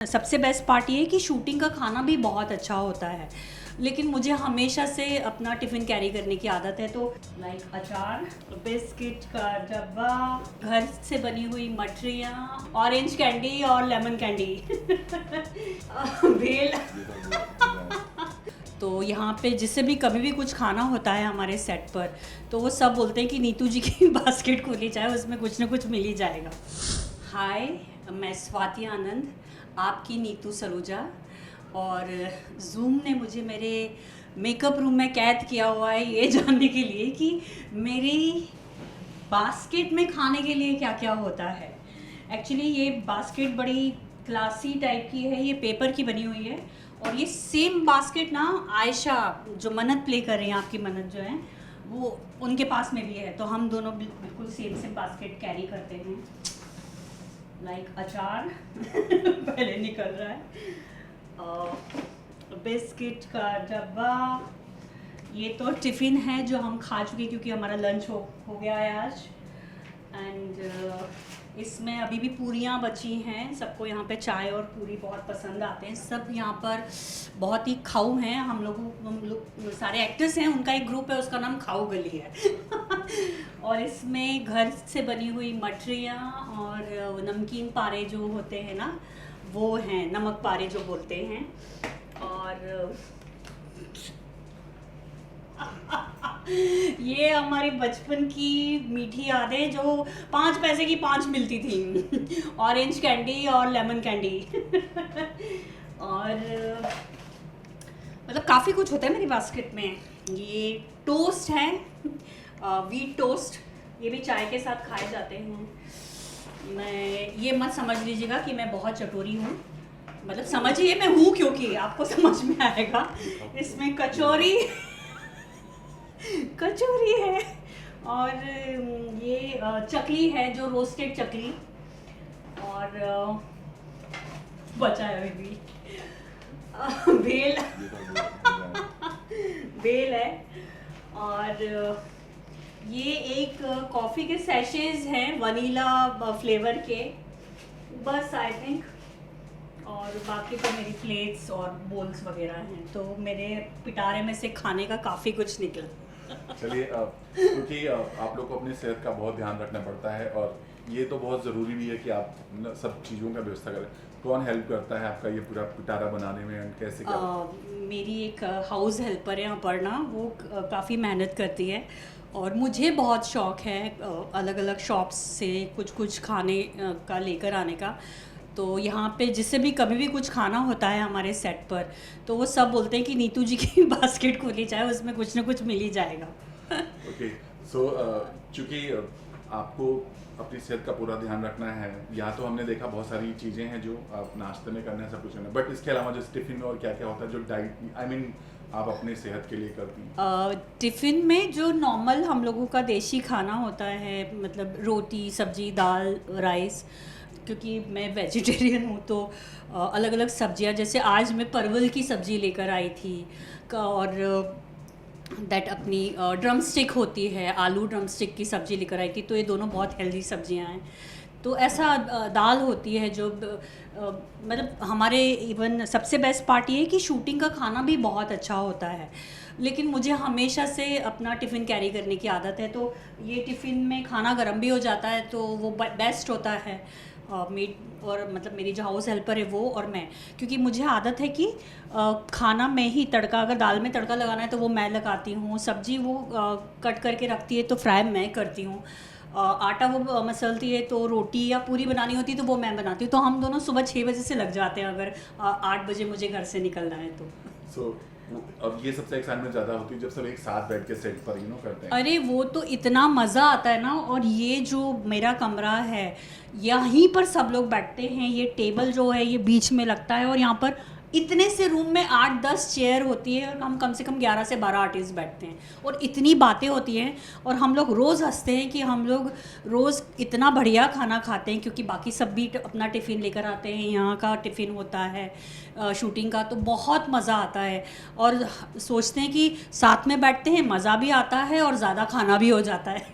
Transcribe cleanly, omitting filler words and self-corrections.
सबसे best part ये है कि शूटिंग का खाना भी बहुत अच्छा होता है, लेकिन मुझे हमेशा से अपना टिफ़िन कैरी करने की आदत है। तो लाइक अचार, बिस्किट का डब्बा, घर से बनी हुई मठरियाँ, ऑरेंज कैंडी और लेमन कैंडी भेल तो यहाँ पे जिससे भी कभी भी कुछ खाना होता है हमारे सेट पर, तो वो सब बोलते हैं कि नीतू जी की बास्केट खोली जाए, उसमें कुछ ना कुछ मिल ही जाएगा। हाय, मैं स्वाति आनंद, आपकी नीतू सलूजा, और जूम ने मुझे मेरे मेकअप रूम में कैद किया हुआ है ये जानने के लिए कि मेरी बास्केट में खाने के लिए क्या क्या होता है। एक्चुअली ये बास्केट बड़ी क्लासी टाइप की है, ये पेपर की बनी हुई है, और ये सेम बास्केट ना आयशा जो मन्नत प्ले कर रही हैं, आपकी मन्नत जो है वो उनके पास में भी है, तो हम दोनों बिल्कुल सेम बास्केट कैरी करते हैं। लाइक अचार पहले निकल रहा है, बिस्किट का डब्बा, ये तो टिफ़िन है जो हम खा चुके क्योंकि हमारा लंच हो गया है आज। एंड इसमें अभी भी पूरियाँ बची हैं, सबको यहाँ पे चाय और पूरी बहुत पसंद आते हैं। सब यहाँ पर बहुत ही खाऊ हैं, हम लोग सारे एक्टर्स हैं, उनका एक ग्रुप है, उसका नाम खाऊ गली है और इसमें घर से बनी हुई मठरियाँ और नमकीन पारे जो होते हैं ना, वो हैं, नमक पारे जो बोलते हैं। और ये हमारी बचपन की मीठी यादें जो 5 पैसे की 5 मिलती थी ऑरेंज कैंडी और लेमन कैंडी और मतलब काफ़ी कुछ होता है मेरी बास्केट में। ये टोस्ट है, व्हीट टोस्ट, ये भी चाय के साथ खाए जाते हैं। मैं ये मत समझ लीजिएगा कि मैं बहुत चटोरी हूँ, मतलब समझिए मैं हूँ, क्योंकि आपको समझ में आएगा। इसमें कचौरी है और ये चकली है जो रोस्टेड चकली, और बचा है अभी भी भेल है, और ये एक कॉफ़ी के सैशेज हैं वनीला फ्लेवर के, बस आई थिंक। और बाकी तो मेरी प्लेट्स और बोल्स वगैरह हैं, तो मेरे पिटारे में से खाने का काफ़ी कुछ निकला। चलिए, क्योंकि आप लोग को अपनी सेहत का बहुत ध्यान रखना पड़ता है, और ये तो बहुत ज़रूरी भी है कि आप सब चीज़ों का व्यवस्था करें। कौन हेल्प करता है आपका ये पूरा पिटारा बनाने में, एंड कैसे मेरी एक हाउस हेल्पर है अपर्णा, वो काफ़ी मेहनत करती है, और मुझे बहुत शौक़ है अलग अलग शॉप्स से कुछ खाने का लेकर आने का। तो यहाँ पे जिससे भी कभी भी कुछ खाना होता है हमारे सेट पर, तो वो सब बोलते हैं कि नीतू जी की बास्केट खोली जाए, उसमें कुछ ना कुछ मिल ही जाएगा। ओके, सो चूँकि आपको अपनी सेहत का पूरा ध्यान रखना है, यहाँ तो हमने देखा बहुत सारी चीज़ें हैं जो आप नाश्ते में करना है, सब कुछ करना है, बट इसके अलावा जो टिफ़िन में और क्या क्या होता है जो डाइट आप अपने सेहत के लिए करती हैं? टिफ़िन में जो नॉर्मल हम लोगों का देसी खाना होता है, मतलब रोटी, सब्जी, दाल, राइस, क्योंकि मैं वेजिटेरियन हूँ, तो अलग अलग सब्जियाँ, जैसे आज मैं परवल की सब्ज़ी लेकर आई थी, और दैट अपनी ड्रम स्टिक होती है, आलू ड्रम स्टिक की सब्ज़ी लेकर आई थी, तो ये दोनों बहुत हेल्दी सब्जियाँ हैं। तो ऐसा दाल होती है जो मतलब हमारे इवन सबसे बेस्ट पार्ट ये है कि शूटिंग का खाना भी बहुत अच्छा होता है, लेकिन मुझे हमेशा से अपना टिफ़िन कैरी करने की आदत है। तो ये टिफ़िन में खाना गर्म भी हो जाता है, तो वो बेस्ट होता है। मेड और मतलब मेरी जो हाउस हेल्पर है वो और मैं, क्योंकि मुझे आदत है कि खाना मैं ही तड़का, अगर दाल में तड़का लगाना है तो वो मैं लगाती हूँ, सब्ज़ी वो कट करके रखती है तो फ्राई मैं करती हूँ, आटा वो मसलती है, तो रोटी या पूरी बनानी होती है तो वो मैं बनाती हूँ। तो हम दोनों सुबह 6 बजे से लग जाते हैं, अगर 8 बजे मुझे घर से निकलना है तो। So, अब ये सबसे एक्साइटमेंट ज़्यादा होती है जब सब एक साथ बैठ के सेट पर करते हैं। अरे वो तो इतना मज़ा आता है ना, और ये जो मेरा कमरा है यहीं पर सब लोग बैठते हैं, ये टेबल जो है ये बीच में लगता है, और यहाँ पर इतने से रूम में 8-10 चेयर होती है, और हम कम से कम 11 से 12 आर्टिस्ट बैठते हैं, और इतनी बातें होती हैं, और हम लोग रोज़ हंसते हैं कि हम लोग रोज़ इतना बढ़िया खाना खाते हैं, क्योंकि बाकी सब भी अपना टिफ़िन लेकर आते हैं, यहाँ का टिफ़िन होता है शूटिंग का, तो बहुत मज़ा आता है, और सोचते हैं कि साथ में बैठते हैं, मज़ा भी आता है और ज़्यादा खाना भी हो जाता है।